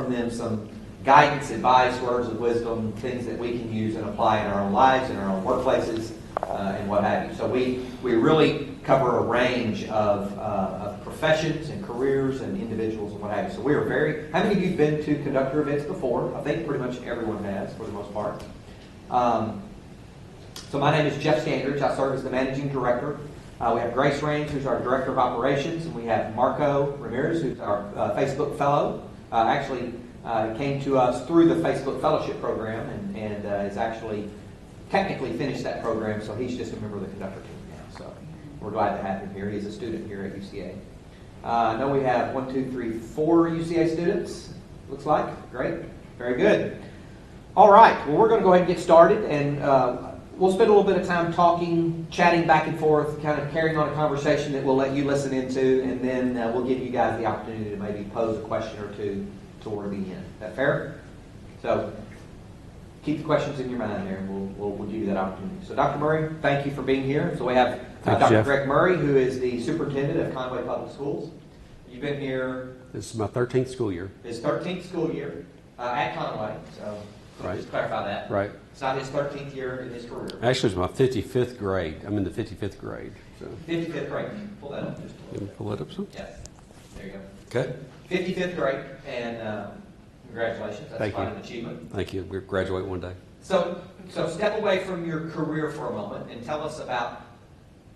from them some guidance, advice, words of wisdom, things that we can use and apply in our own lives, in our own workplaces, and what have you. So we really cover a range of professions and careers and individuals and what have you. So we are very, how many of you have been to conductor events before? I think pretty much everyone has, for the most part. So my name is Jeff Standridge. I serve as the managing director. We have Grace Raines, who's our director of operations, and we have Marco Ramirez, who's our Facebook fellow. Actually came to us through the Facebook fellowship program and is actually technically finished that program, so he's just a member of the conductor team now. So we're glad to have him here. He's a student here at UCA. I know we have 4 UCA students, looks like. Great. Very good. All right. Well, we're going to go ahead and get started, and we'll spend a little bit of time talking, chatting back and forth, kind of carrying on a conversation that we'll let you listen into, and then we'll give you guys the opportunity to maybe pose a question or two toward the end. Is that fair? So keep the questions in your mind there, and we'll give you that opportunity. So Dr. Murry, thank you for being here. So we have Dr. Greg Murry, who is the superintendent of Conway Public Schools. You've been here. This is my 13th school year. His 13th school year at Conway. So right. Just clarify that. Right. It's not his 13th year in his career. Actually, it's my 55th grade. I'm in the 55th grade. So. 55th grade. Pull that up. Just Let me pull it up some. Yes. There you go. Okay. 55th grade, and congratulations. That's quite an achievement. Thank you. We'll graduate one day. So step away from your career for a moment and tell us about,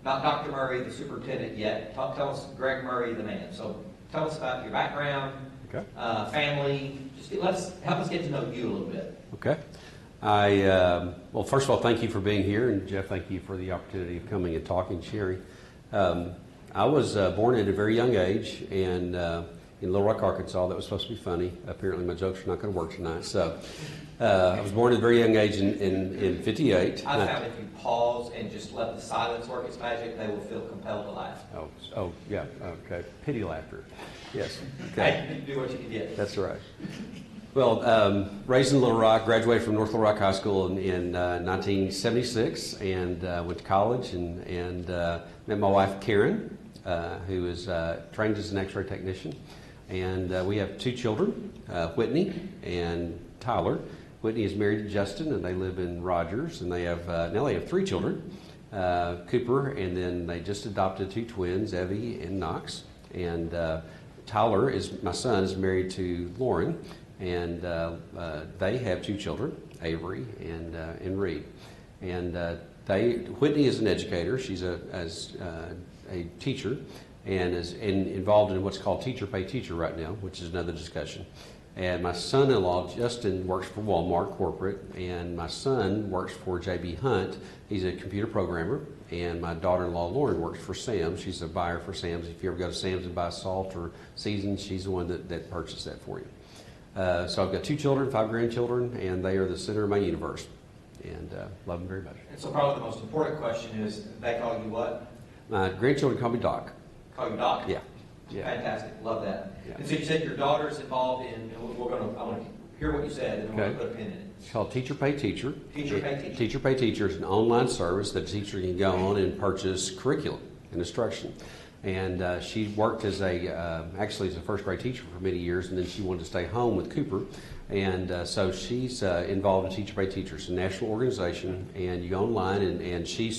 not Dr. Murry, the superintendent yet. Tell us Greg Murry, the man. So tell us about your background, okay. Family. Help us get to know you a little bit. Okay. Well, first of all, thank you for being here, and Jeff, thank you for the opportunity of coming and talking, sharing. I was born at a very young age, and in Little Rock, Arkansas. That was supposed to be funny. Apparently, my jokes are not going to work tonight. So, I was born at a very young age in 58. I found if you pause and just let the silence work its magic, they will feel compelled to laugh. Oh, yeah. Okay. Pity laughter. Yes. Okay. Do what you can get. That's right. Well, raised in Little Rock, graduated from North Little Rock High School in 1976, and went to college and met my wife Karen, who is trained as an X-ray technician, and we have 2 children, Whitney and Tyler. Whitney is married to Justin, and they live in Rogers, and they have now they have 3 children, Cooper, and then they just adopted 2 twins, Evie and Knox, and Tyler is my son is married to Lauren. And they have 2 children, Avery and Reed. And Whitney is an educator. She's a teacher and is involved in what's called teacher pay teacher right now, which is another discussion. And my son-in-law, Justin, works for Walmart corporate, and my son works for J.B. Hunt. He's a computer programmer. And my daughter-in-law, Lauren, works for Sam's. She's a buyer for Sam's. If you ever go to Sam's and buy salt or seasoning, she's the one that purchased that for you. So I've got 2 children, 5 grandchildren, and they are the center of my universe, and love them very much. And so probably the most important question is, they call you what? My grandchildren call me Doc. Call you Doc? Yeah. Fantastic. Love that. Yeah. And so you said your daughter's involved in, I want to hear what you said, and then we're going to put a pin in it. It's called Teacher Pay Teacher. Teacher Pay Teacher. Teacher Pay Teacher is an online service that a teacher can go on and purchase curriculum and instruction. And she worked as actually as a first grade teacher for many years, and then she wanted to stay home with Cooper. And so she's involved in Teacher Pay Teacher. It's a national organization, and you go online, and she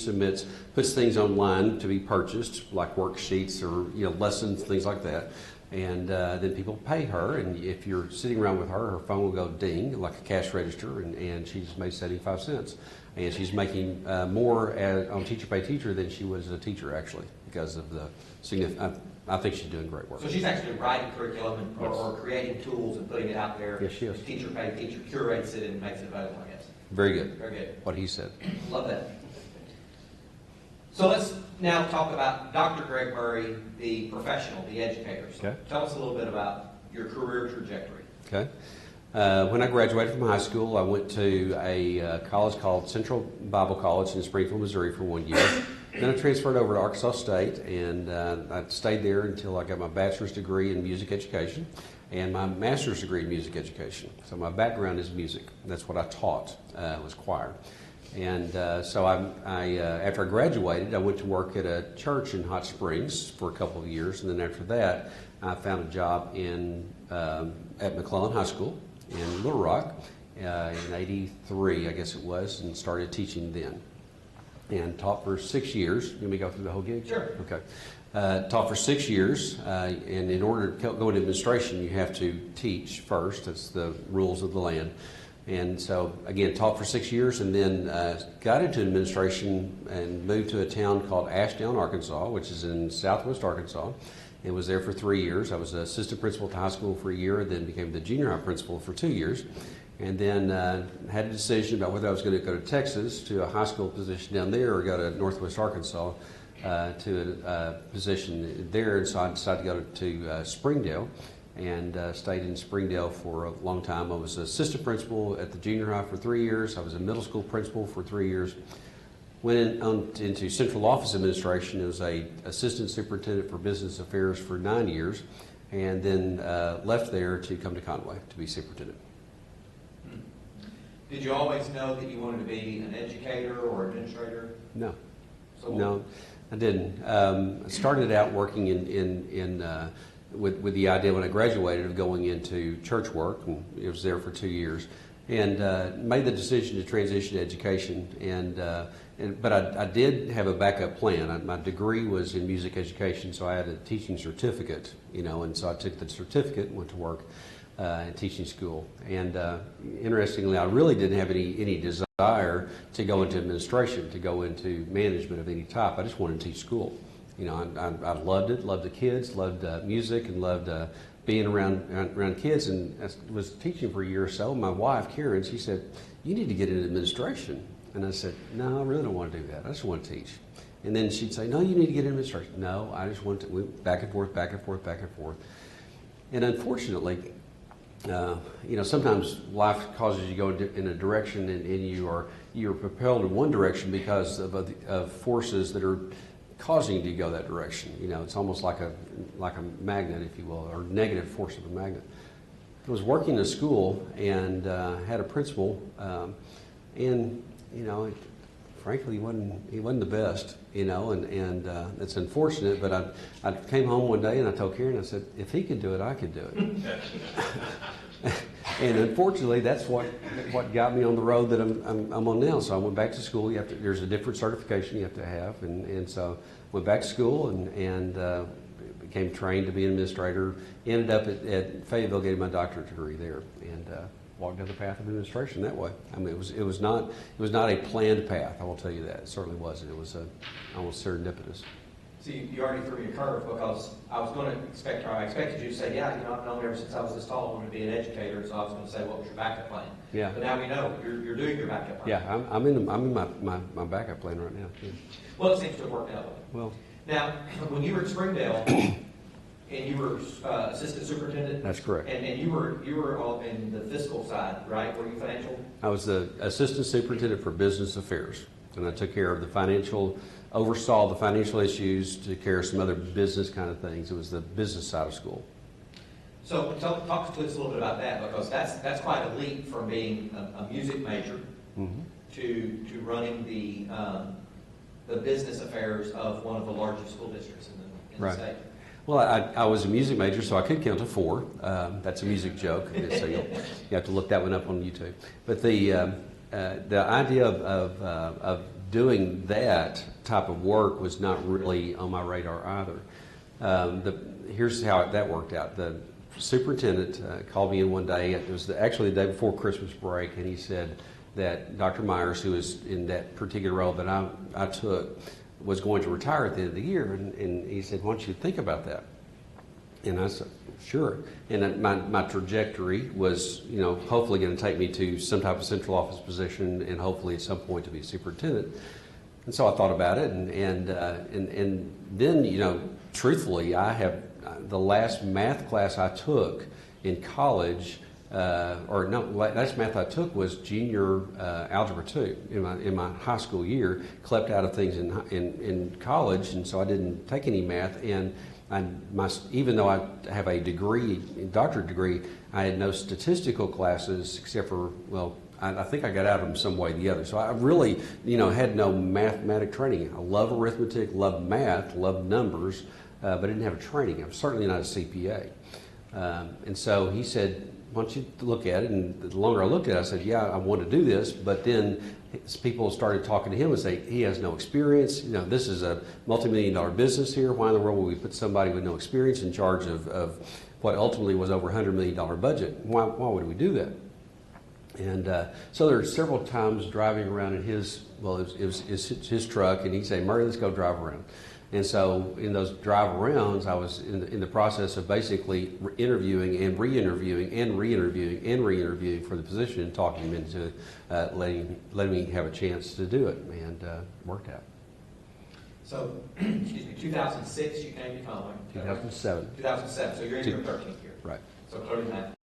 puts things online to be purchased, like worksheets or lessons, things like that. And then people pay her, and if you're sitting around with her phone will go ding, like a cash register, and she's made 75 cents. And she's making more on Teacher Pay Teacher than she was as a teacher, actually, because of the significant. I think she's doing great work. So she's actually writing curriculum or creating tools and putting it out there. Yes, she is. Teacher Pay Teacher curates it and makes it available, I guess. Very good. Very good. What he said. Love that. So let's now talk about Dr. Greg Murry, the professional, the educator. So okay. Tell us a little bit about your career trajectory. Okay. When I graduated from high school, I went to a college called Central Bible College in Springfield, Missouri for 1 year. Then I transferred over to Arkansas State, and I stayed there until I got my bachelor's degree in music education and my master's degree in music education. So my background is music. That's what I taught, was choir. And so after I graduated, I went to work at a church in Hot Springs for a couple of years, and then after that, I found a job in at McClellan High School in Little Rock in '83, I guess it was, and started teaching then. And taught for 6 years. Let me go through the whole gig? Sure. Okay. Taught for 6 years, and in order to go into administration, you have to teach first. That's the rules of the land. And so, again, taught for 6 years, and then got into administration and moved to a town called Ashdown, Arkansas, which is in southwest Arkansas, and was there for 3 years. I was an assistant principal at the high school for a year, and then became the junior high principal for 2 years. And then had a decision about whether I was going to go to Texas to a high school position down there or go to Northwest Arkansas to a position there. And so I decided to go to Springdale and stayed in Springdale for a long time. I was assistant principal at the junior high for 3 years. I was a middle school principal for 3 years. Went into central office administration as a assistant superintendent for business affairs for 9 years, and then left there to come to Conway to be superintendent. Did you always know that you wanted to be an educator or administrator? No. So No, I didn't. I started out working with the idea when I graduated of going into church work, and it was there for 2 years, and made the decision to transition to education. But I did have a backup plan. My degree was in music education, so I had a teaching certificate, and so I took the certificate and went to work in teaching school. And interestingly, I really didn't have any desire to go into administration, to go into management of any type. I just wanted to teach school. I loved it, loved the kids, loved music, and loved being around kids. And I was teaching for a year or so. My wife, Karen, she said, "You need to get into administration." And I said, "No, I really don't want to do that. I just want to teach." And then she'd say, "No, you need to get into administration." "No, I just want to." We went back and forth, back and forth, back and forth. And unfortunately, sometimes life causes you to go in a direction, and you're propelled in one direction because of forces that are causing you to go that direction. It's almost like a magnet, if you will, or negative force of a magnet. I was working in a school and had a principal, and frankly, he wasn't the best, and it's unfortunate. But I came home one day and I told Karen, I said, "If he could do it, I could do it." And unfortunately, that's what got me on the road that I'm on now. So I went back to school. There's a different certification you have to have, and so went back to school and became trained to be an administrator. Ended up at Fayetteville, getting my doctorate degree there, and walked down the path of administration that way. I mean, it was not a planned path. I will tell you that. It certainly wasn't. It was almost serendipitous. See, you already threw me a curve, because I expected you to say, "Yeah, I've known ever since I was this tall, I wanted to be an educator." So I was going to say, "What was your backup plan?" Yeah. But now we know you're doing your backup plan. Yeah, I'm in my backup plan right now. Yeah. Well, it seems to have worked out. Well, now, when you were at Springdale, and you were assistant superintendent. That's correct. And you were all in the fiscal side, right? Were you financial? I was the assistant superintendent for business affairs, and I took care of oversaw the financial issues, took care of some other business kind of things. It was the business side of school. So talk to us a little bit about that, because that's quite a leap from being a music major to running the business affairs of one of the largest school districts in the state. Well, I was a music major, so I could count to 4. That's a music joke, so you have to look that one up on YouTube. But the idea of doing that type of work was not really on my radar either. Here's how that worked out. The superintendent called me in one day. It was actually the day before Christmas break, and he said that Dr. Myers, who was in that particular role that I took, was going to retire at the end of the year, and he said, "Why don't you think about that?" And I said, "Sure." And my trajectory was, hopefully going to take me to some type of central office position, and hopefully at some point to be superintendent. And so I thought about it, and then, truthfully, I have the last math class I took in college. Last math I took was junior algebra 2 in my high school year. Clept out of things in college, and so I didn't take any math. And even though I have a doctorate degree, I had no statistical classes except for, I think I got out of them some way or the other. So I really, had no mathematic training. I love arithmetic, love math, love numbers, but I didn't have a training. I'm certainly not a CPA. And so he said, why don't you look at it? And the longer I looked at it, I said, yeah, I want to do this. But then people started talking to him and say, he has no experience. This is a multi-million-dollar business here. Why in the world would we put somebody with no experience in charge of what ultimately was over $100 million budget? Why would we do that? And so there were several times driving around in his truck, and he'd say, Murry, let's go drive around. And so in those drive arounds, I was in the process of basically interviewing and re-interviewing and re-interviewing and re-interviewing for the position and talking him into letting me have a chance to do it, and worked out. So, excuse me, 2006 you came to Conway? 2007. 2007, so you're in your 13th year. Right. So 39.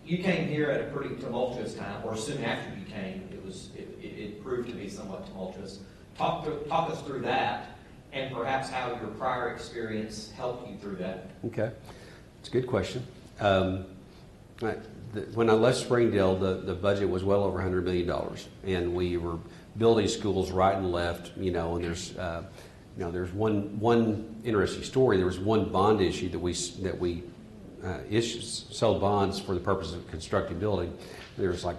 You came here at a pretty tumultuous time, or soon after you came, it proved to be somewhat tumultuous. Talk us through that, and perhaps how your prior experience helped you through that. Okay, it's a good question. When I left Springdale, the budget was well over $100 million, and we were building schools right and left. And there's one interesting story. There was one bond issue that we sold bonds for the purpose of constructing building. There was like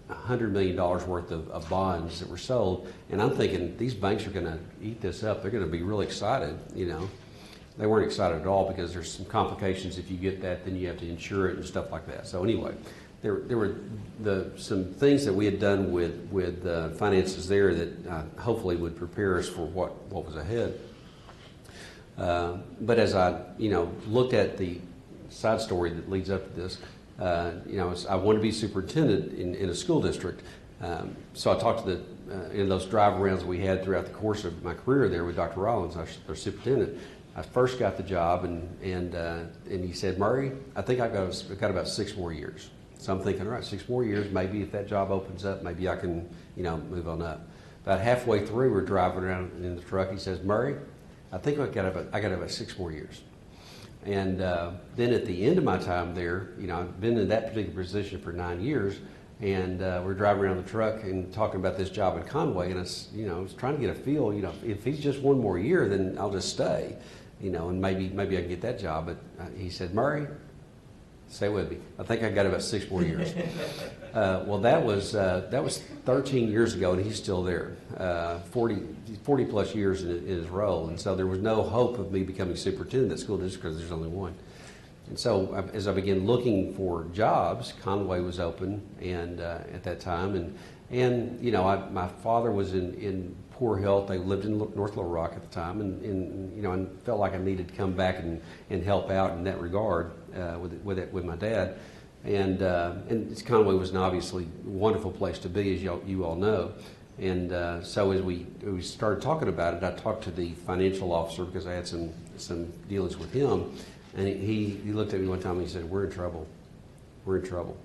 $100 million worth of bonds that were sold, and I'm thinking these banks are going to eat this up. They're going to be really excited. They weren't excited at all because there's some complications. If you get that, then you have to insure it and stuff like that. So anyway, there were some things that we had done with finances there that hopefully would prepare us for what was ahead. But as I looked at the side story that leads up to this, I wanted to be superintendent in a school district. So I talked to in those drive arounds we had throughout the course of my career there with Dr. Rollins, our superintendent. I first got the job, and he said, Murry, I think I've got about 6 more years. So I'm thinking, all right, 6 more years, maybe if that job opens up, maybe I can, move on up. About halfway through, we're driving around in the truck. He says, Murry, I think I got about 6 more years. And then at the end of my time there, I've been in that particular position for 9 years, and we're driving around the truck and talking about this job in Conway, and I was trying to get a feel, if he's just 1 more year, then I'll just stay, and maybe I can get that job. But he said, Murry, stay with me. I think I got about 6 more years. Well, that was 13 years ago, and he's still there, 40 plus years in his role. And so there was no hope of me becoming superintendent of that school district because there's only one. And so as I began looking for jobs, Conway was open, and at that time, and my father was in poor health. They lived in North Little Rock at the time, and I felt like I needed to come back and help out in that regard with my dad. And Conway was an obviously wonderful place to be, as you all know. And so as we started talking about it, I talked to the financial officer because I had some dealings with him. And he looked at me one time and he said, we're in trouble. We're in trouble.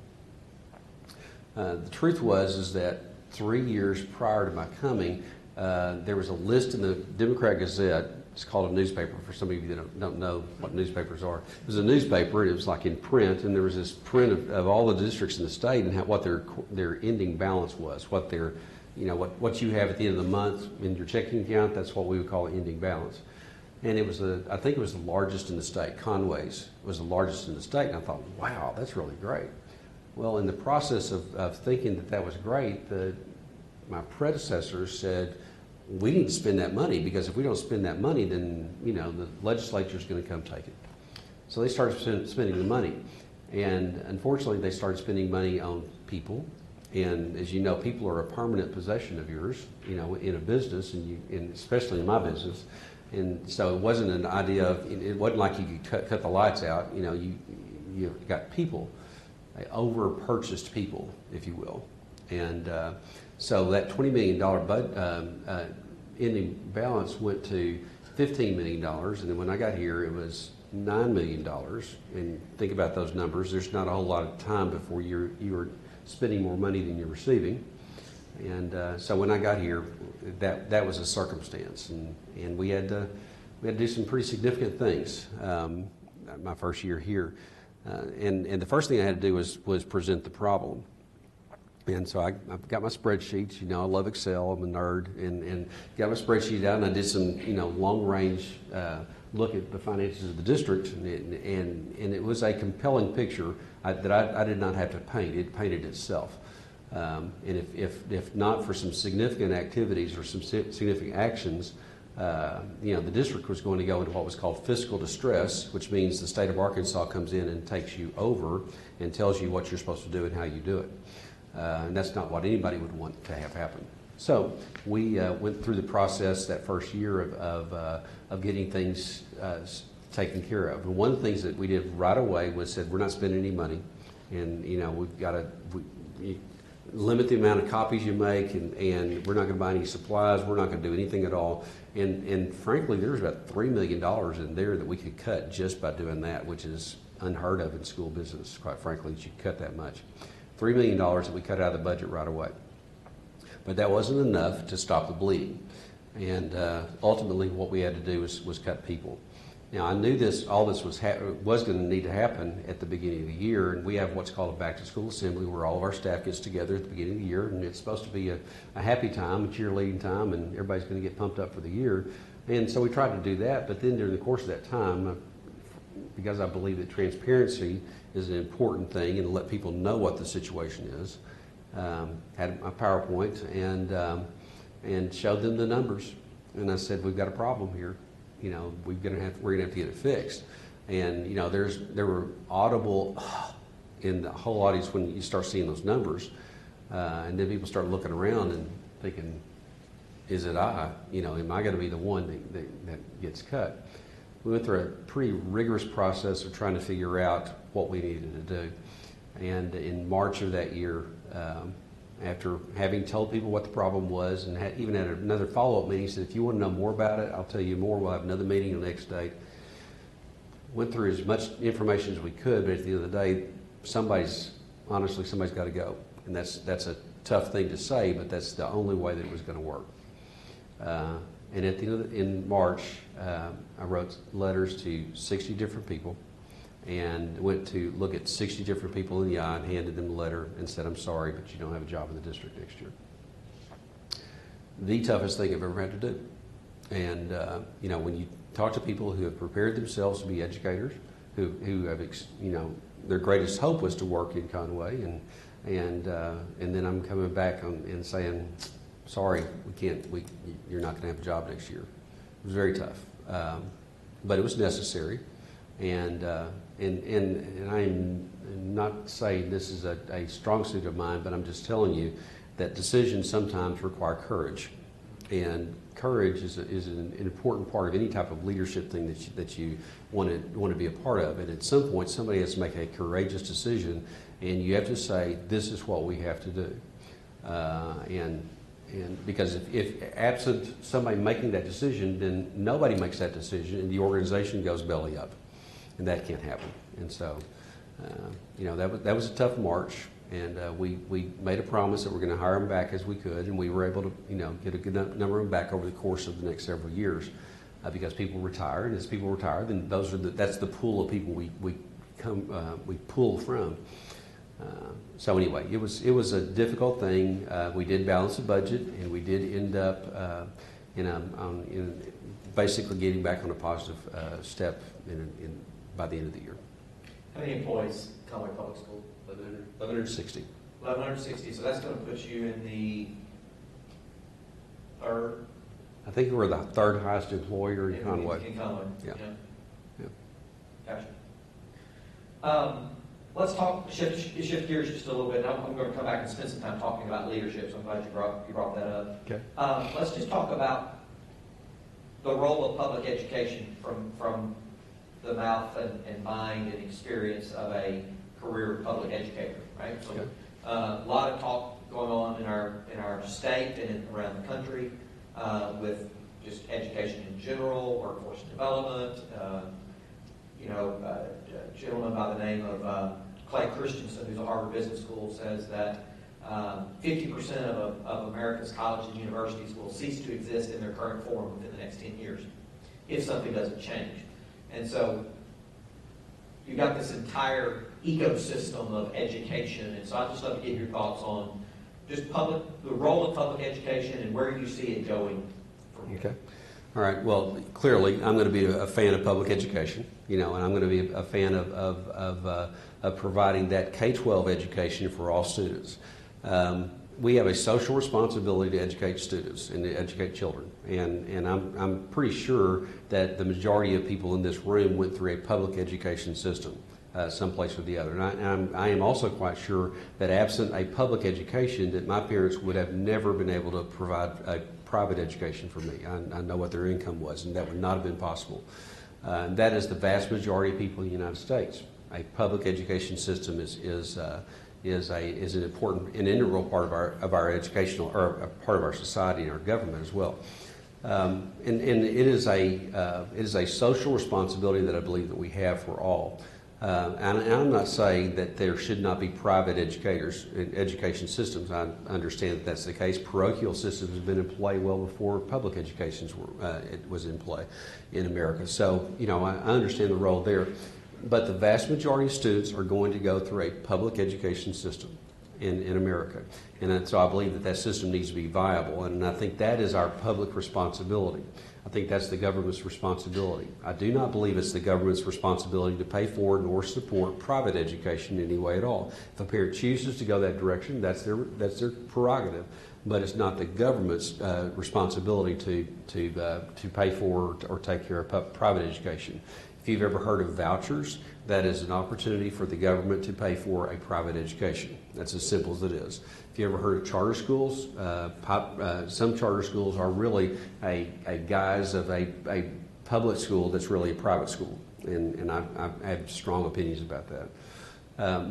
The truth is that 3 years prior to my coming, there was a list in the Democrat Gazette. It's called a newspaper for some of you that don't know what newspapers are. It was a newspaper, and it was like in print, and there was this print of all the districts in the state and what their ending balance was, what their, what you have at the end of the month in your checking account. That's what we would call an ending balance. And it was I think it was the largest in the state. Conway's was the largest in the state, and I thought, wow, that's really great. Well, in the process of thinking that was great, my predecessors said, we need to spend that money, because if we don't spend that money, then the legislature is going to come take it. So they started spending the money, and unfortunately they started spending money on people. And as you know, people are a permanent possession of yours, in a business, and especially in my business. And so it wasn't an idea of, it wasn't like you could cut the lights out. You got people, over-purchased people, if you will. And so that $20 million ending balance went to $15 million. And then when I got here, it was $9 million. And think about those numbers. There's not a whole lot of time before you are spending more money than you're receiving. And so when I got here, that was a circumstance, and we had to do some pretty significant things my first year here. And the first thing I had to do was present the problem. And so I've got my spreadsheets. I love Excel. I'm a nerd, and got my spreadsheet out, and I did some long range look at the finances of the district, and it was a compelling picture that I did not have to paint. It painted itself. And if not for some significant activities or some significant actions, the district was going to go into what was called fiscal distress, which means the state of Arkansas comes in and takes you over and tells you what you're supposed to do and how you do it. And that's not what anybody would want to have happen. So we went through the process that first year of getting things taken care of. And one of the things that we did right away was said, we're not spending any money, and we've got to limit the amount of copies you make, and we're not going to buy any supplies. We're not going to do anything at all. And frankly, there's about $3 million in there that we could cut just by doing that, which is unheard of in school business, quite frankly, that you cut that much. $3 million that we cut out of the budget right away. But that wasn't enough to stop the bleeding. And ultimately what we had to do was cut people. Now, I knew all this was going to need to happen at the beginning of the year, and we have what's called a back-to-school assembly where all of our staff gets together at the beginning of the year, and it's supposed to be a happy time, a cheerleading time, and everybody's going to get pumped up for the year. And so we tried to do that, but then during the course of that time, because I believe that transparency is an important thing and to let people know what the situation is, had my PowerPoint and showed them the numbers. And I said, we've got a problem here. We're gonna have to get it fixed. And there were audible in the whole audience when you start seeing those numbers, and then people start looking around and thinking, is it I? Am I going to be the one that gets cut? We went through a pretty rigorous process of trying to figure out what we needed to do. And in March of that year, after having told people what the problem was and even had another follow-up meeting, said, if you want to know more about it, I'll tell you more. We'll have another meeting the next day. Went through as much information as we could, but at the end of the day, somebody's got to go. And that's a tough thing to say, but that's the only way that it was going to work. And at the end in March, I wrote letters to 60 different people and went to look at 60 different people in the eye and handed them a letter and said, I'm sorry, but you don't have a job in the district next year. The toughest thing I've ever had to do. And, when you talk to people who have prepared themselves to be educators, who have, their greatest hope was to work in Conway, and then I'm coming back and saying, sorry, you're not going to have a job next year. It was very tough, but it was necessary. And I'm not saying this is a strong suit of mine, but I'm just telling you that decisions sometimes require courage. And courage is an important part of any type of leadership thing that you want to be a part of. And at some point, somebody has to make a courageous decision, and you have to say, this is what we have to do. And because if absent somebody making that decision, then nobody makes that decision, and the organization goes belly up. And that can't happen. And so, that was a tough March, and we made a promise that we're going to hire them back as we could, and we were able to, get a good number of them back over the course of the next several years, because people retire, and as people retire, then that's the pool of people we pull from. So anyway, it was a difficult thing. We did balance the budget, and we did end up in basically getting back on a positive step by the end of the year. How many employees, Conway Public School? 1,160. 1,160, so that's going to put you in the third? I think we're the third highest employer in Conway. In Conway, yeah. Gotcha. Let's shift gears just a little bit. I'm going to come back and spend some time talking about leadership, so I'm glad you brought that up. Okay. Let's just talk about the role of public education from the mouth and mind and experience of a career public educator, right? So, a lot of talk going on in our state and around the country with just education in general, workforce development. A gentleman by the name of Clay Christensen, who's a Harvard Business School, says that 50% of America's colleges and universities will cease to exist in their current form within the next 10 years if something doesn't change. And so you've got this entire ecosystem of education, and so I'd just love to get your thoughts on just the role of public education and where you see it going from here. Okay. All right. Well, clearly, I'm going to be a fan of public education, and I'm going to be a fan of providing that K-12 education for all students. We have a social responsibility to educate students and to educate children, and I'm pretty sure that the majority of people in this room went through a public education system, someplace or the other. And I am also quite sure that absent a public education, that my parents would have never been able to provide a private education for me. I know what their income was, and that would not have been possible. That is the vast majority of people in the United States. A public education system is an important and integral part of our educational, or a part of our society and our government as well. And it is a social responsibility that I believe that we have for all. And I'm not saying that there should not be private education systems. I understand that that's the case. Parochial systems have been in play well before public education was in play in America. So, I understand the role there. But the vast majority of students are going to go through a public education system in America. And so I believe that system needs to be viable. And I think that is our public responsibility. I think that's the government's responsibility. I do not believe it's the government's responsibility to pay for nor support private education in any way at all. If a parent chooses to go that direction, that's their prerogative. But it's not the government's responsibility to pay for or take care of private education. If you've ever heard of vouchers, that is an opportunity for the government to pay for a private education. That's as simple as it is. If you ever heard of charter schools, some charter schools are really a guise of a public school that's really a private school, and I have strong opinions about that.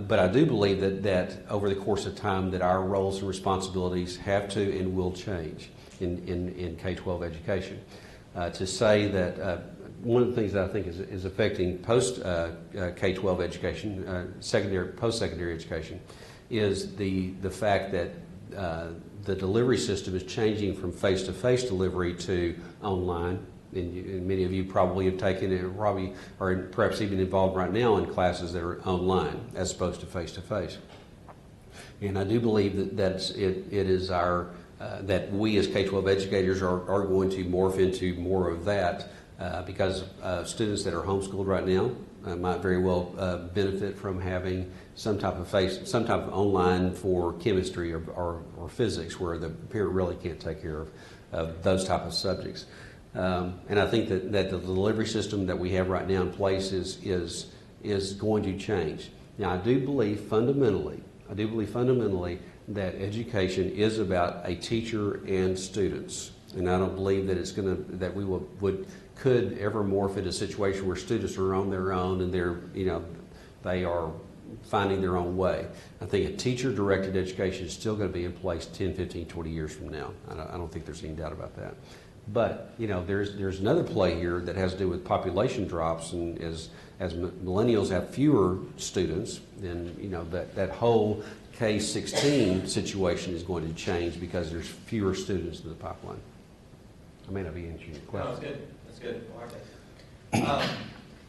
But I do believe that over the course of time that our roles and responsibilities have to and will change in K-12 education. To say that one of the things that I think is affecting post K-12 education, post-secondary education, is the fact that the delivery system is changing from face-to-face delivery to online. And many of you probably have taken it, or perhaps even involved right now in classes that are online as opposed to face-to-face. And I do believe that it is our that we as K-12 educators are going to morph into more of that. Because students that are homeschooled right now might very well benefit from having some type of online for chemistry or physics, where the parent really can't take care of those type of subjects. And I think that the delivery system that we have right now in place is going to change. Now, I do believe fundamentally that education is about a teacher and students, and I don't believe that we could ever morph into a situation where students are on their own and they are finding their own way. I think a teacher-directed education is still going to be in place 10, 15, 20 years from now. I don't think there's any doubt about that. But, there's another play here that has to do with population drops, and as millennials have fewer students, then, that whole K-16 situation is going to change because there's fewer students in the pipeline. I may not be answering your question. No, that's good. That's good. All right.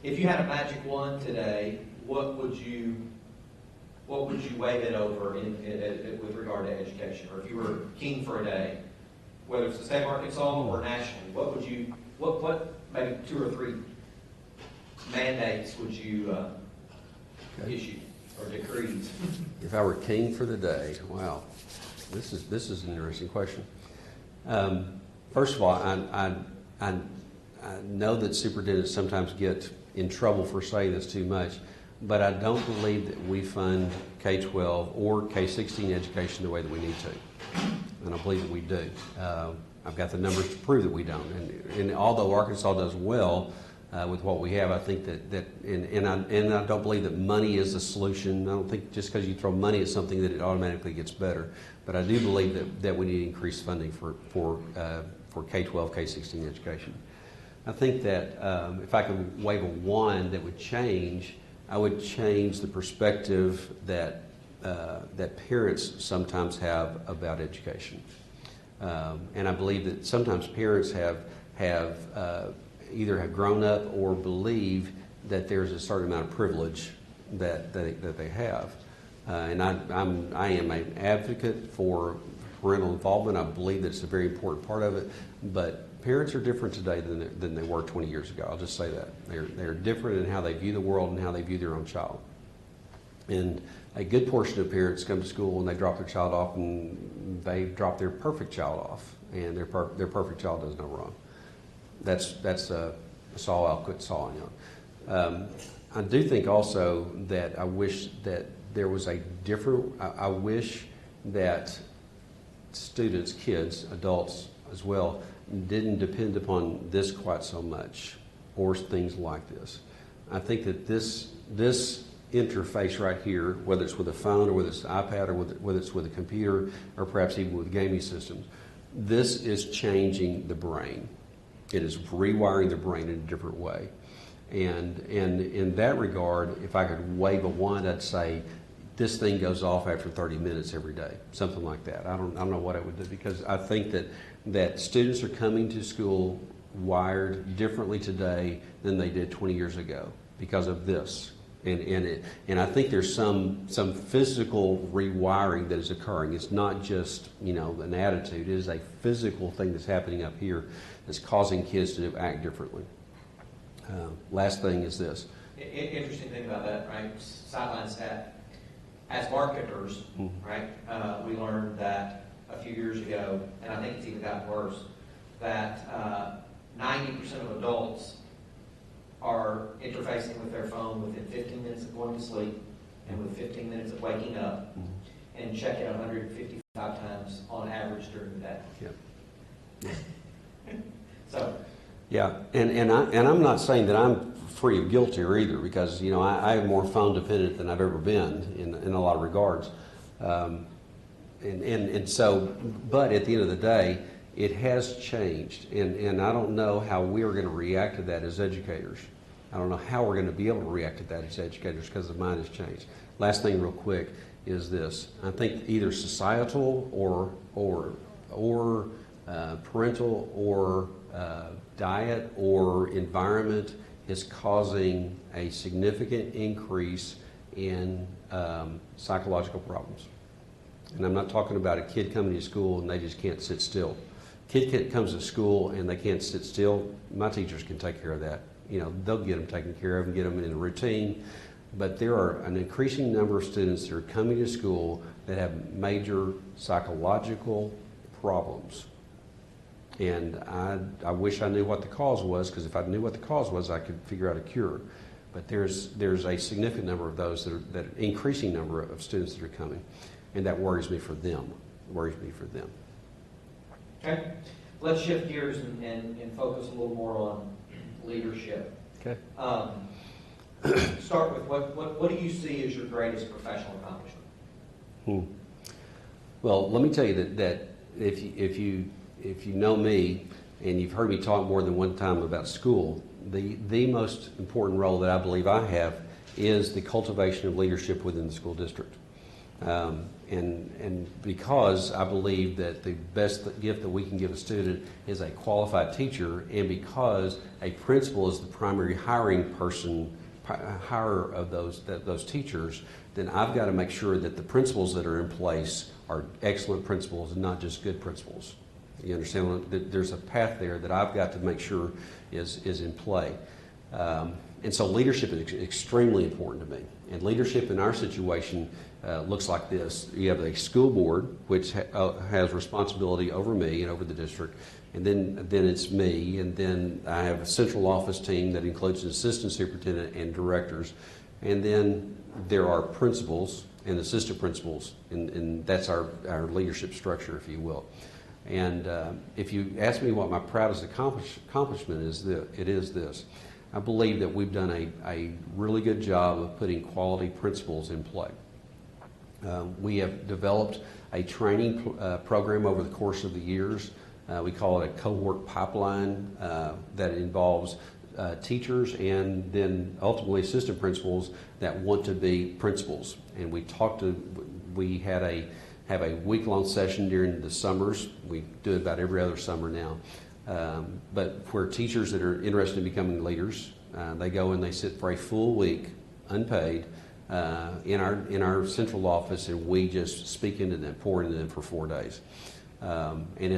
If you had a magic wand today, what would you wave it over with regard to education? Or if you were king for a day, whether it's the state of Arkansas or nationally, what maybe 2 or 3 mandates would you issue or decrees? If I were king for the day, wow, this is an interesting question. First of all, I know that superintendents sometimes get in trouble for saying this too much, but I don't believe that we fund K-12 or K-16 education the way that we need to. And I believe that we do. I've got the numbers to prove that we don't. And although Arkansas does well with what we have, I think and I don't believe that money is the solution. I don't think just because you throw money at something that it automatically gets better. But I do believe that we need increased funding for K-12, K-16 education. I think that if I could wave a wand that would change, I would change the perspective that parents sometimes have about education. And I believe that sometimes parents have either have grown up or believe that there's a certain amount of privilege that they have. And I am an advocate for parental involvement. I believe that it's a very important part of it, but parents are different today than they were 20 years ago. I'll just say that. They're different in how they view the world and how they view their own child. And a good portion of parents come to school and they drop their child off and they drop their perfect child off, and their perfect child does no wrong. That's a saw I'll quit sawing on. I do think also that I wish that there was a different, I wish that students, kids, adults as well, didn't depend upon this quite so much, or things like this. I think that this interface right here, whether it's with a phone or whether it's an iPad or whether it's with a computer or perhaps even with gaming systems, this is changing the brain. It is rewiring the brain in a different way. And in that regard, if I could wave a wand, I'd say this thing goes off after 30 minutes every day, something like that. I don't know what I would do, because I think that students are coming to school wired differently today than they did 20 years ago because of this. And I think there's some physical rewiring that is occurring. It's not just, an attitude. It is a physical thing that's happening up here that's causing kids to act differently. Last thing is this. Interesting thing about that, right? Sideline stat. As marketers, right, we learned that a few years ago, and I think it's even gotten worse, that 90% of adults are interfacing with their phone within 15 minutes of going to sleep and with 15 minutes of waking up, and check it 155 times on average during the day. Yeah. So. Yeah, and I'm not saying that I'm free of guilt here either, because I am more phone dependent than I've ever been in a lot of regards, and so, but at the end of the day, it has changed, and I don't know how we are going to react to that as educators. I don't know how we're going to be able to react to that as educators, because the mind has changed. Last thing real quick is this. I think either societal or parental or diet or environment is causing a significant increase in psychological problems. And I'm not talking about a kid coming to school and they just can't sit still. Kid comes to school and they can't sit still. My teachers can take care of that. They'll get them taken care of and get them in a routine. But there are an increasing number of students that are coming to school that have major psychological problems. And I wish I knew what the cause was, because if I knew what the cause was, I could figure out a cure. But there's a significant number of those that increasing number of students that are coming, and that worries me for them. Okay, let's shift gears and focus a little more on leadership. Okay. Start with what do you see as your greatest professional accomplishment? Well, let me tell you that if you know me and you've heard me talk more than one time about school, the most important role that I believe I have is the cultivation of leadership within the school district. And because I believe that the best gift that we can give a student is a qualified teacher, and because a principal is the primary hirer of those teachers, then I've got to make sure that the principals that are in place are excellent principals and not just good principals. You understand? There's a path there that I've got to make sure is in play. And so leadership is extremely important to me. And leadership in our situation looks like this. You have a school board, which has responsibility over me and over the district. And then it's me. And then I have a central office team that includes an assistant superintendent and directors. And then there are principals and assistant principals. And that's our leadership structure, if you will. And if you ask me what my proudest accomplishment is, it is this. I believe that we've done a really good job of putting quality principles in play. We have developed a training program over the course of the years. We call it a cohort pipeline that involves teachers and then ultimately assistant principals that want to be principals. And we have a week-long session during the summers. We do it about every other summer now. But for teachers that are interested in becoming leaders, they go and they sit for a full week, unpaid, in our central office, and we just speak into them, pour into them for 4 days. And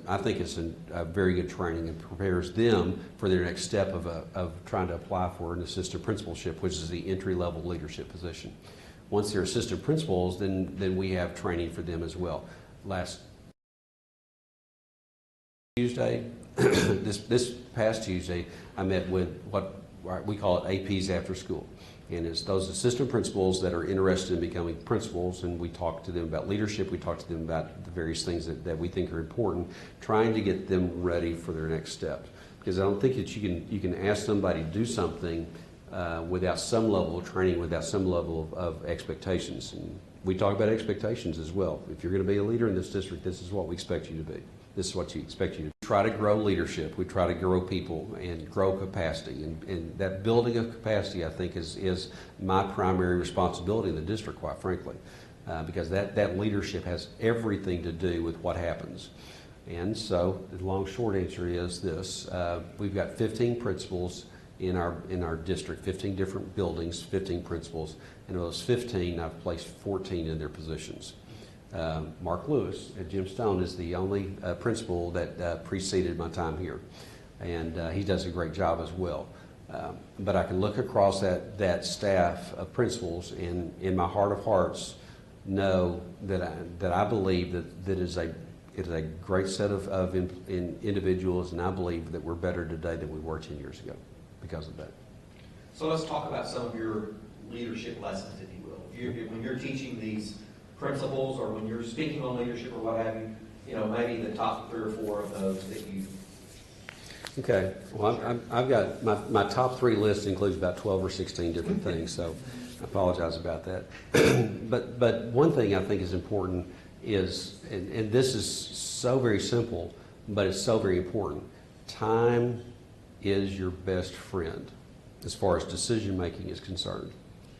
I think it's a very good training and prepares them for their next step of trying to apply for an assistant principalship, which is the entry-level leadership position. Once they're assistant principals, then we have training for them as well. Last Tuesday, this past Tuesday, I met with what we call it APs after school. And it's those assistant principals that are interested in becoming principals, and we talk to them about leadership, we talk to them about the various things that we think are important, trying to get them ready for their next steps. Because I don't think that you can ask somebody to do something without some level of training, without some level of expectations. And we talk about expectations as well. If you're going to be a leader in this district, this is what we expect you to be. This is what you expect you to do. Try to grow leadership. We try to grow people and grow capacity. And that building of capacity, I think, is my primary responsibility in the district, quite frankly, because that leadership has everything to do with what happens. And so the long, short answer is this. We've got 15 principals in our district, 15 different buildings, 15 principals. And of those 15, I've placed 14 in their positions. Mark Lewis at Jim Stone is the only principal that preceded my time here, and he does a great job as well. But I can look across that staff of principals and in my heart of hearts know that I believe that it is a great set of individuals, and I believe that we're better today than we were 10 years ago because of that. So let's talk about some of your leadership lessons, if you will. When you're teaching these principles, or when you're speaking on leadership or what have you, maybe the top 3 or 4 of those that you. Okay. Well, I've got my top 3 list includes about 12 or 16 different things, so I apologize about that. but one thing I think is important is, and this is so very simple, but it's so very important. Time is your best friend as far as decision making is concerned.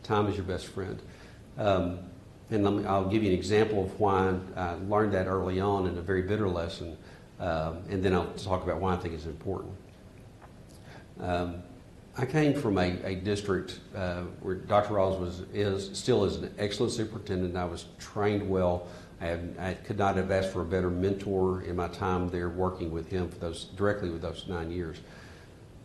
Time is your best friend. And I'll give you an example of why I learned that early on in a very bitter lesson, and then I'll talk about why I think it's important. I came from a district where Dr. Rawls still is an excellent superintendent. I was trained well. I could not have asked for a better mentor in my time there working with him directly with those 9 years.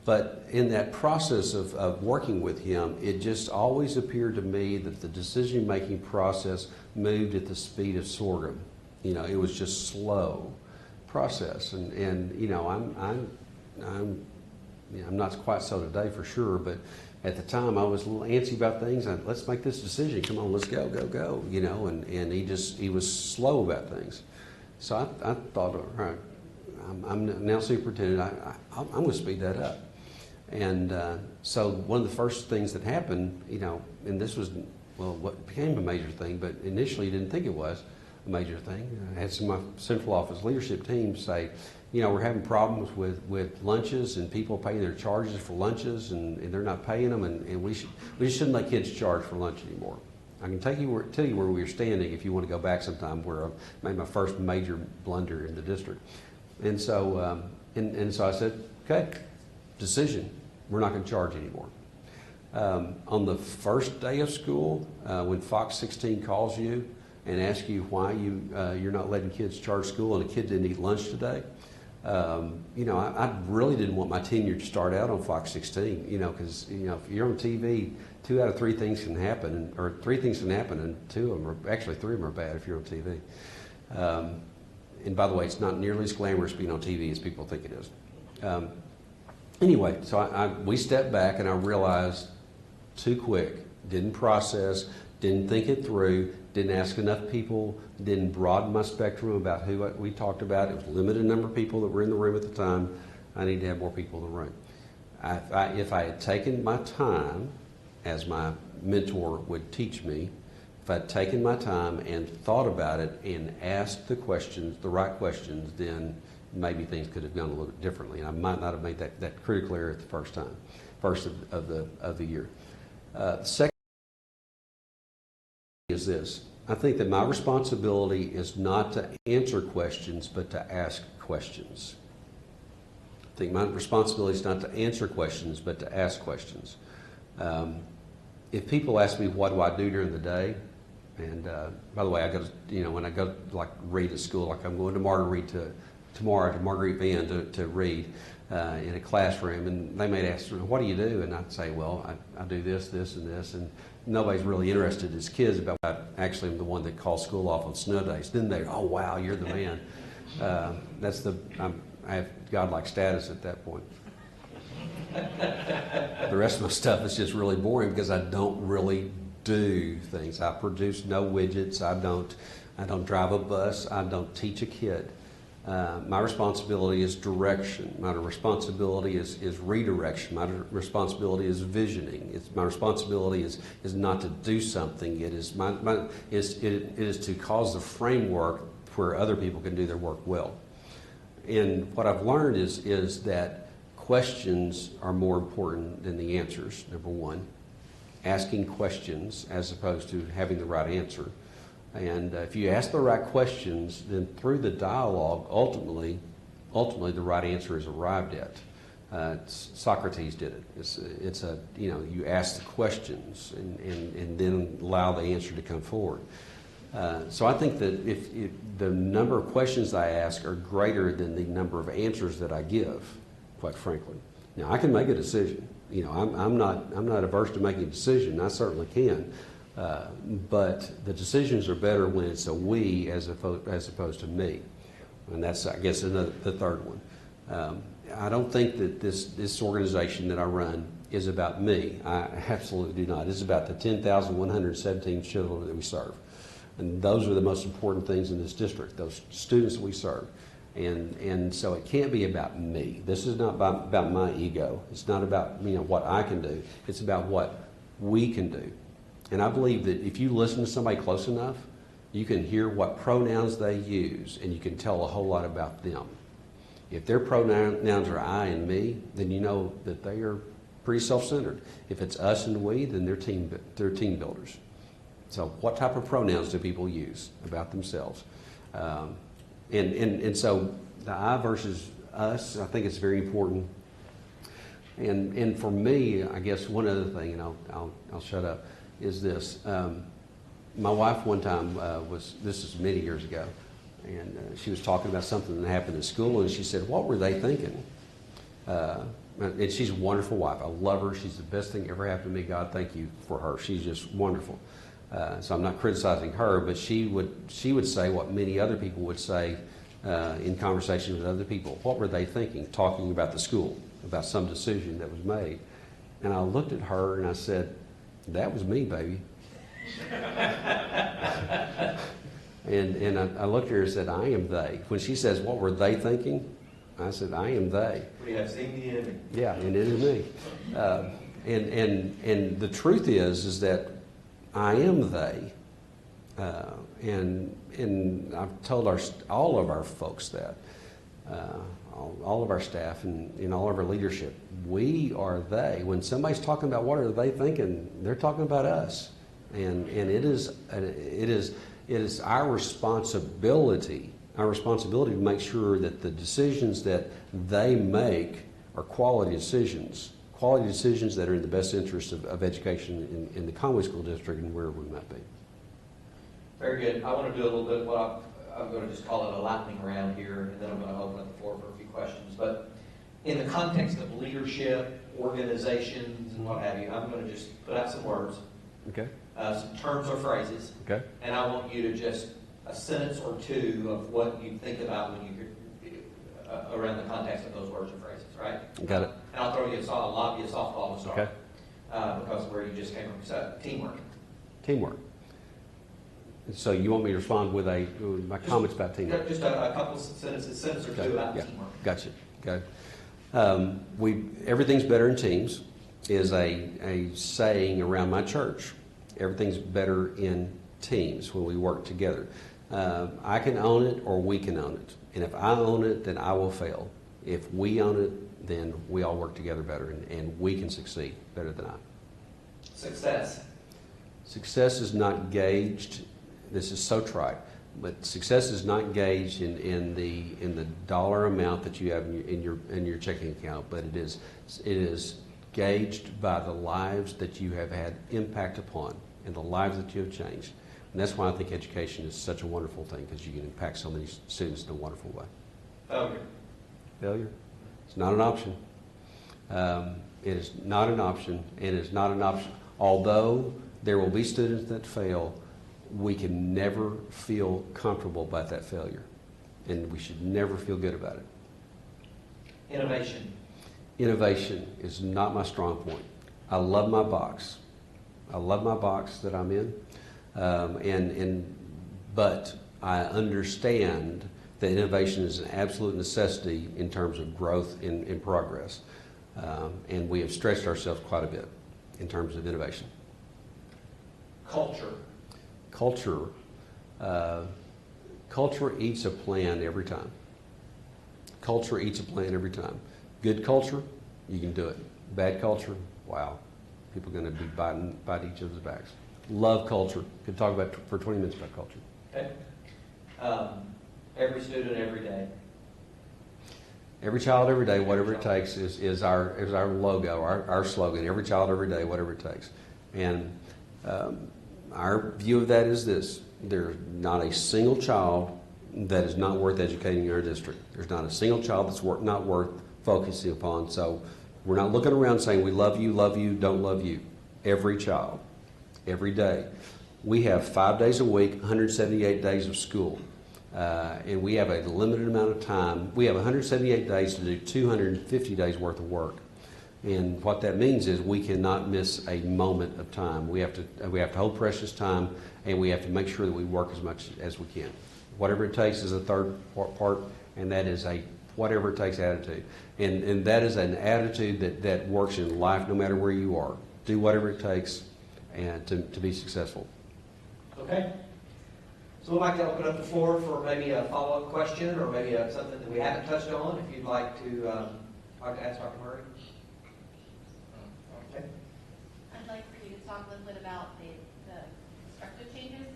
But in that process of working with him, it just always appeared to me that the decision-making process moved at the speed of sorghum. It was just slow process. And I'm not quite so today for sure, but at the time I was a little antsy about things. Let's make this decision. Come on, let's go. And he was slow about things. So I thought, all right, I'm now superintendent. I'm going to speed that up. And so one of the first things that happened, and this was, what became a major thing, but initially didn't think it was a major thing. I had some of my central office leadership team say, we're having problems with lunches and people paying their charges for lunches and they're not paying them, and we just shouldn't let kids charge for lunch anymore. I can tell you where we were standing if you want to go back sometime, where I made my first major blunder in the district. And so so I said, okay, decision. We're not going to charge anymore. On the first day of school, when Fox 16 calls you and asks you why you're not letting kids charge school and a kid didn't eat lunch today, I really didn't want my tenure to start out on Fox 16, because, if you're on TV, 2 out of 3 things can happen, or 3 things can happen, and 3 of them are bad if you're on TV. And by the way, it's not nearly as glamorous being on TV as people think it is. Anyway, so we stepped back and I realized too quick, didn't process, didn't think it through, didn't ask enough people, didn't broaden my spectrum about who we talked about. It was a limited number of people that were in the room at the time. I need to have more people in the room. If I had taken my time, as my mentor would teach me, if I'd taken my time and thought about it and asked the right questions, then maybe things could have gone a little bit differently, and I might not have made that critical error at the first of the year. Second is this. I think that my responsibility is not to answer questions, but to ask questions. I think my responsibility is not to answer questions, but to ask questions. If people ask me, what do I do during the day? And by the way, I go to, when I go like read at school, like I'm going to tomorrow to Marguerite Van to read in a classroom, and they may ask, what do you do? And I'd say, well, I do this, this, and this, and nobody's really interested as kids about actually I'm the one that calls school off on snow days. Then they, oh wow, you're the man. I have godlike status at that point. The rest of my stuff is just really boring because I don't really do things. I produce no widgets. I don't drive a bus. I don't teach a kid. My responsibility is direction. My responsibility is redirection. My responsibility is visioning. My responsibility is not to do something. It is it is to cause the framework where other people can do their work well. And what I've learned is that questions are more important than the answers. Number one, asking questions as opposed to having the right answer. And if you ask the right questions, then through the dialogue, ultimately the right answer is arrived at. Socrates did it. You ask the questions and then allow the answer to come forward. So I think that if the number of questions I ask are greater than the number of answers that I give, quite frankly. Now I can make a decision. I'm not averse to making a decision. I certainly can. But the decisions are better when it's a we as opposed to me. And that's, I guess, the third one. I don't think that this organization that I run is about me. I absolutely do not. It's about the 10,117 children that we serve. And those are the most important things in this district, those students that we serve. And so it can't be about me. This is not about my ego. It's not about what I can do. It's about what we can do. And I believe that if you listen to somebody close enough, you can hear what pronouns they use, and you can tell a whole lot about them. If their pronouns are I and me, then you know that they are pretty self-centered. If it's us and we, then they're team builders. So what type of pronouns do people use about themselves? And so the I versus us, I think it's very important. And for me, I guess one other thing, and I'll shut up, is this. My wife one time this is many years ago, and she was talking about something that happened in school, and she said, what were they thinking? And she's a wonderful wife. I love her. She's the best thing ever happened to me. God, thank you for her. She's just wonderful. So I'm not criticizing her, but she would say what many other people would say in conversation with other people. What were they thinking, talking about the school, about some decision that was made? And I looked at her and I said, that was me, baby. and I looked at her and said, I am they. When she says, what were they thinking? I said, I am they. We have seen the enemy. Yeah, and it is me. And the truth is that I am they, and I've told all of our folks that, all of our staff and all of our leadership, we are they. When somebody's talking about what are they thinking, they're talking about us, and it is our responsibility to make sure that the decisions that they make are quality decisions that are in the best interest of education in the Conway School District and wherever we might be. Very good. I want to do a little bit of what I'm going to just call it a lightning round here, and then I'm going to open up the floor for a few questions. But in the context of leadership, organizations, and what have you, I'm going to just put out some words, Okay. Some terms or phrases, Okay. and I want you to just a sentence or two of what you think about when you hear around the context of those words or phrases, right? Got it. And I'll throw you I'll lob you a softball to start. Okay. Because of where you just came from. So, teamwork. Teamwork. So you want me to respond with my comments about teamwork? Just a couple sentences, sentence or two about teamwork. Gotcha. Okay. Everything's better in teams is a saying around my church. Everything's better in teams when we work together. I can own it or we can own it. And if I own it, then I will fail. If we own it, then we all work together better and we can succeed better than I. Success. Success is not gauged. This is so trite, but success is not gauged in the dollar amount that you have in your checking account, but it is gauged by the lives that you have had impact upon and the lives that you have changed. And that's why I think education is such a wonderful thing, because you can impact so many students in a wonderful way. Failure? It's not an option. It is not an option, and it's not an option. Although there will be students that fail, we can never feel comfortable about that failure, and we should never feel good about it. Innovation. Innovation is not my strong point. I love my box. I love my box that I'm in, but I understand that innovation is an absolute necessity in terms of growth and progress, and we have stretched ourselves quite a bit in terms of innovation. Culture. Culture eats a plan every time. Culture eats a plan every time. Good culture, you can do it. Bad culture, wow, people are going to be biting each other's backs. Love culture. Could talk about for 20 minutes about culture. Okay. Every student, every day. Every child, every day, whatever it takes is our logo, our slogan. Every child, every day, whatever it takes. And our view of that is this: there's not a single child that is not worth educating in our district. There's not a single child that's not worth focusing upon. So we're not looking around saying we love you, don't love you. Every child, every day. We have 5 days a week, 178 days of school. And we have a limited amount of time. We have 178 days to do 250 days worth of work. And what that means is we cannot miss a moment of time. We have to hold precious time, and we have to make sure that we work as much as we can. Whatever it takes is a third part, and that is a whatever it takes attitude. And that is an attitude that works in life no matter where you are. Do whatever it takes and to be successful. Okay. So we'd like to open up the floor for maybe a follow-up question or maybe something that we haven't touched on. If you'd like to ask Dr. Murray. Okay. I'd like for you to talk a little bit about the constructive changes,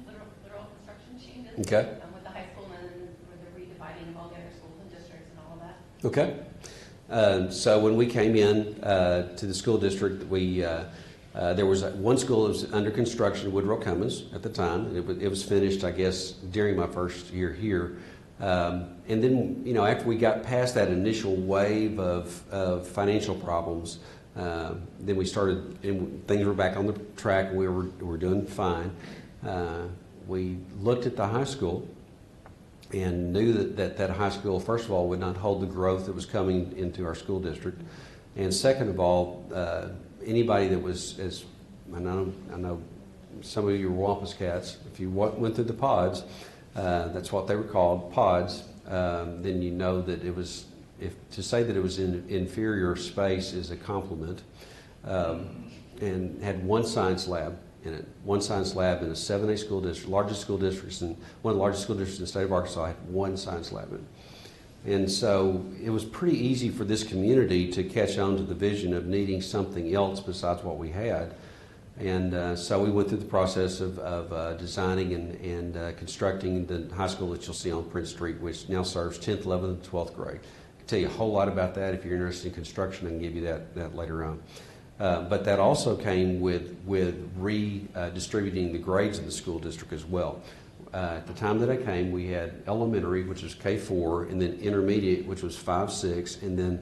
literal construction changes. Okay. With the high school and with the redividing of all the other schools and districts and all of that. Okay. So when we came in to the school district, there was one school that was under construction, Woodrow Cummins, at the time. It was finished, I guess, during my first year here. And then, after we got past that initial wave of financial problems, then we started, and things were back on the track, and we were doing fine. We looked at the high school and knew that high school, first of all, would not hold the growth that was coming into our school district. And second of all, anybody that was, I know some of you were Wampus cats, if you went through the pods, that's what they were called, pods, then you know that it was, to say that it was in inferior space is a compliment, and had one science lab in it, one science lab in a 7A school district, one of the largest school districts in the state of Arkansas had one science lab in it. And so it was pretty easy for this community to catch on to the vision of needing something else besides what we had. And so we went through the process of designing and constructing the high school that you'll see on Prince Street, which now serves 10th, 11th, and 12th grade. I can tell you a whole lot about that. If you're interested in construction, I can give you that later on. But that also came with redistributing the grades in the school district as well. At the time that I came, we had elementary, which was K4, and then intermediate, which was 5-6, and then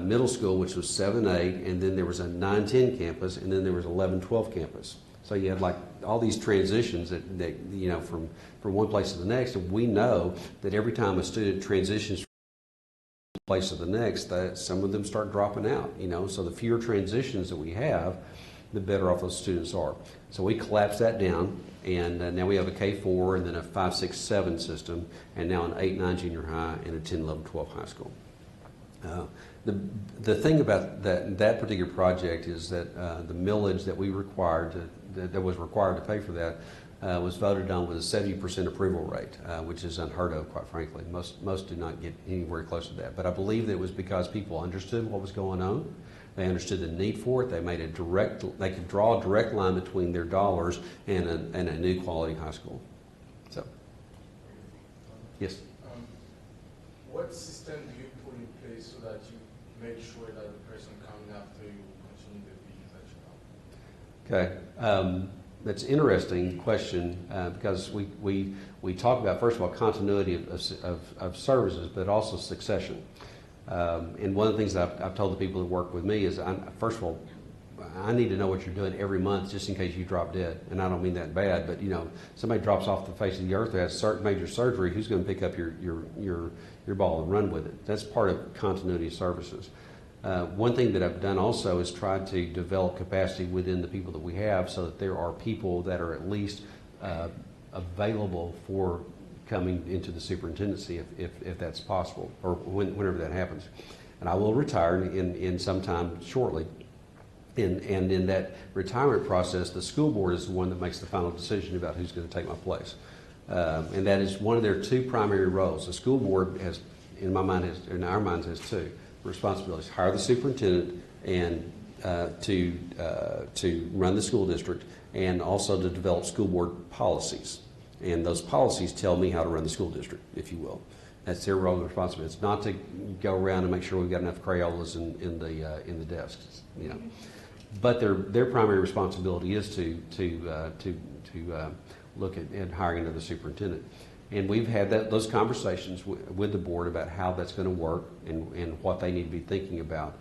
middle school, which was 7-8, and then there was a 9-10 campus, and then there was 11-12 campus. So you had like all these transitions that from one place to the next, and we know that every time a student transitions from one place to the next, that some of them start dropping out. So the fewer transitions that we have, the better off those students are. So we collapsed that down, and now we have a K4 and then a 5-6-7 system, and now an 8-9 junior high and a 10-11-12 high school. The thing about that particular project is that the millage that that was required to pay for that was voted on with a 70% approval rate, which is unheard of, quite frankly. Most do not get anywhere close to that. But I believe that it was because people understood what was going on. They understood the need for it. They made they could draw a direct line between their dollars and a new quality high school. So, yes. What system do you put in place so that you make sure that the person coming after you will continue to be that child? Okay. that's interesting question because we talk about, first of all, continuity of services, but also succession. And one of the things that I've told the people that work with me is, first of all, I need to know what you're doing every month just in case you drop dead. And I don't mean that bad, but somebody drops off the face of the earth who has major surgery, who's going to pick up your ball and run with it? That's part of continuity of services. One thing that I've done also is try to develop capacity within the people that we have so that there are people that are at least available for coming into the superintendency if that's possible, or whenever that happens. And I will retire in some time shortly. And in that retirement process, the school board is the one that makes the final decision about who's going to take my place. And that is one of their two primary roles. The school board has, in our minds, has two responsibilities: hire the superintendent and to run the school district, and also to develop school board policies. And those policies tell me how to run the school district, if you will. That's their role and responsibility. It's not to go around and make sure we've got enough Crayolas in the desks, But their primary responsibility is to look at hiring another superintendent. And we've had those conversations with the board about how that's going to work and what they need to be thinking about.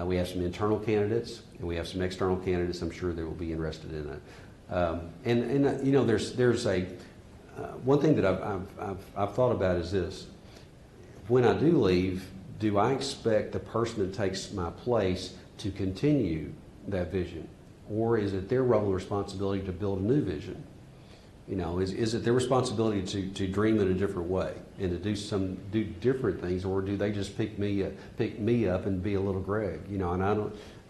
We have some internal candidates and we have some external candidates. I'm sure they will be interested in it. There's a one thing that I've thought about is this: when I do leave, do I expect the person that takes my place to continue that vision, or is it their role and responsibility to build a new vision? Is it their responsibility to dream in a different way and to do different things, or do they just pick me up and be a little Greg? And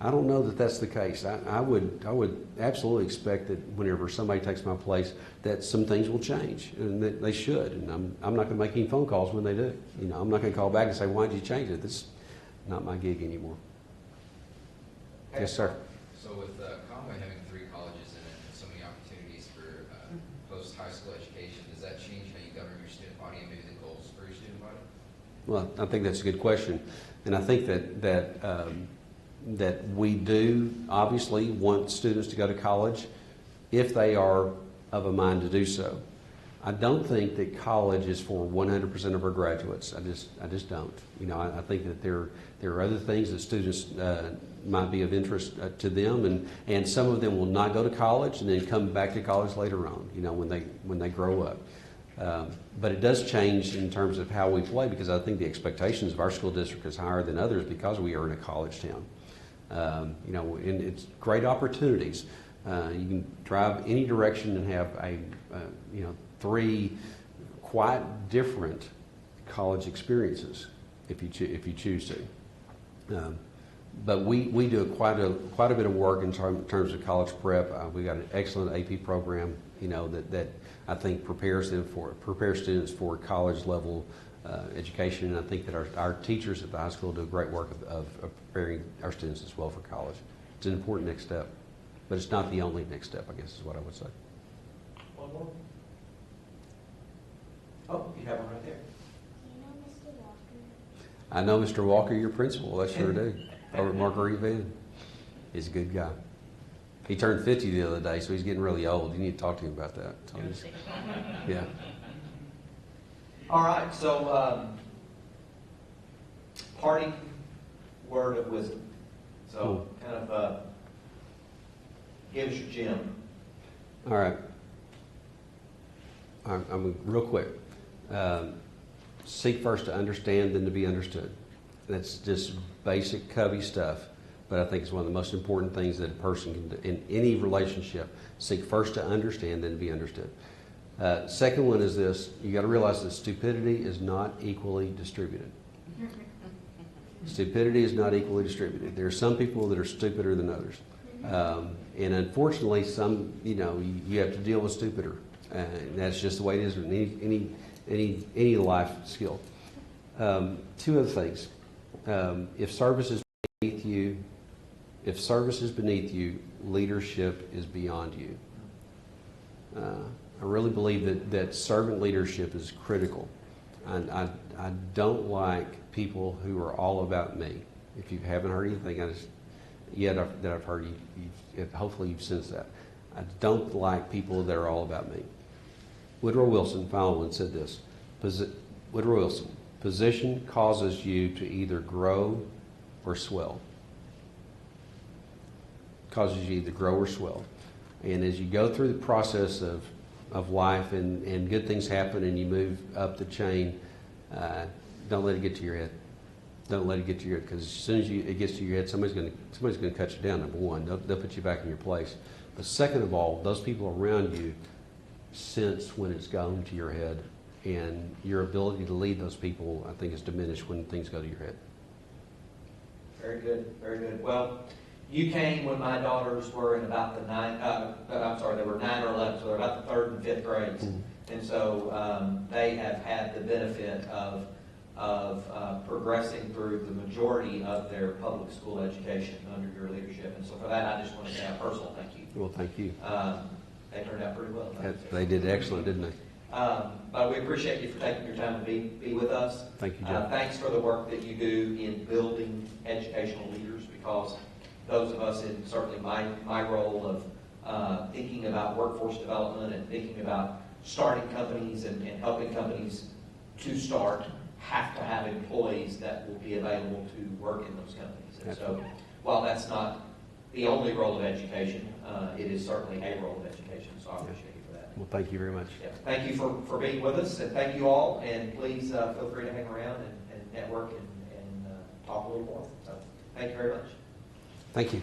I don't know that that's the case. I would absolutely expect that whenever somebody takes my place, that some things will change, and that they should. And I'm not going to make any phone calls when they do. I'm not going to call back and say, "Why did you change it?" That's not my gig anymore. Yes, sir. So with Conway having 3 colleges in it and so many opportunities for post-high school education, does that change how you govern your student body and maybe the goals for your student body? Well, I think that's a good question, and I think that we do obviously want students to go to college if they are of a mind to do so. I don't think that college is for 100% of our graduates. I just don't. I think that there are other things that students might be of interest to them, and some of them will not go to college and then come back to college later on, when they grow up. But it does change in terms of how we play, because I think the expectations of our school district is higher than others because we are in a college town. And it's great opportunities. You can drive any direction and have 3 quite different college experiences if you choose to. But we do quite a bit of work in terms of college prep. We got an excellent AP program, that I think prepares students for college level education. And I think that our teachers at the high school do a great work of preparing our students as well for college. It's an important next step, but it's not the only next step, I guess is what I would say. One more. Oh, you have one right there. Do you know Mr. Walker? I know Mr. Walker, your principal. I sure do. Over at Marguerite Van. He's a good guy. He turned 50 the other day, so he's getting really old. You need to talk to him about that. Yeah. All right, so parting word of wisdom. So kind of give us your gem. All right. I'm real quick. Seek first to understand, then to be understood. That's just basic Covey stuff, but I think it's one of the most important things that a person can do in any relationship. Seek first to understand, then to be understood. Second one is this: you got to realize that stupidity is not equally distributed. Stupidity is not equally distributed. There are some people that are stupider than others, and unfortunately, some you have to deal with stupider, and that's just the way it is with any life skill. 2 other things: if service is beneath you, leadership is beyond you. I really believe that servant leadership is critical. I don't like people who are all about me. If you haven't heard anything that I've heard, hopefully you've sensed that. I don't like people that are all about me. Woodrow Wilson, final one, said this. Woodrow Wilson, position causes you to either grow or swell. Causes you to either grow or swell. And as you go through the process of life and good things happen and you move up the chain, don't let it get to your head. Don't let it get to your head, because as soon as it gets to your head, somebody's going to cut you down. Number one, they'll put you back in your place. But second of all, those people around you sense when it's gone to your head, and your ability to lead those people, I think, is diminished when things go to your head. Very good, very good. Well, you came when my daughters were in about they were 9 or 11, so they're about the 3rd and 5th grades. Mm-hmm. And so they have had the benefit of progressing through the majority of their public school education under your leadership. And so for that, I just want to say a personal thank you. Well, thank you. They turned out pretty well. They did excellent, didn't they? But we appreciate you for taking your time to be with us. Thank you, Jeff. Thanks for the work that you do in building educational leaders, because those of us in certainly my role of thinking about workforce development and thinking about starting companies and helping companies to start have to have employees that will be available to work in those companies. And so while that's not the only role of education, it is certainly a role of education. So I appreciate you for that. Well, thank you very much. Yeah. Thank you for being with us, and thank you all. And please feel free to hang around and network and talk a little more. So thank you very much. Thank you.